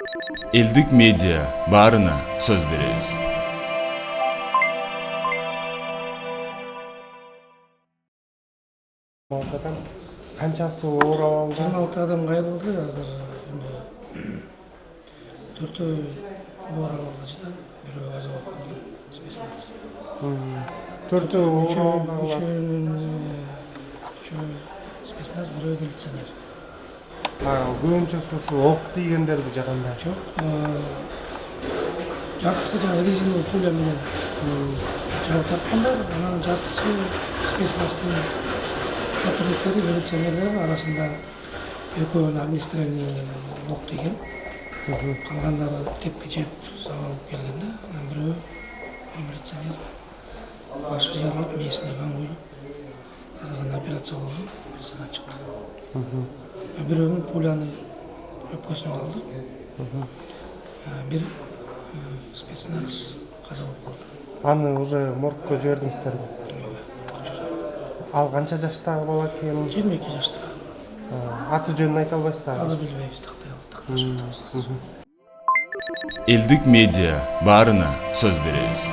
Элдик медиа баарына сөз беребиз. Канчасы оорап алган? 26 адам кайрылды. Азыр төртөө оорап алды жатат. Бирөө каза болуп калды. Спецназ. Төртөө оорап алган. Үчөө спецназ, бирөө милиционер. Көбүнчөсү ушу ок тийгендерди жаганда. Жок, жартысы жана резиновый пуля менен жабып аткандар. Анан жартысы спецназдын сотрудниктери, милиционерлер арасында экөөнүн огнестрельный ок тийген. Калгандары тепки жеп сабалып келген да. Анан бирөө милиционер башы жарылып, мээсине кан куюлуп, азыргана операция болду, операциядан чыкты. Бирөөнүн пуляны өпкөсүнө алды. Бир спецназ каза болуп калды. Аны уже моргко жибердиңиздерби? Ал канча жаштагы бала экен? 22 жашта. Аты жөнүн айта албайсыздарбы? Азыр билбейбиз, такташып атабыз. Элдик медиа баарына сөз беребиз.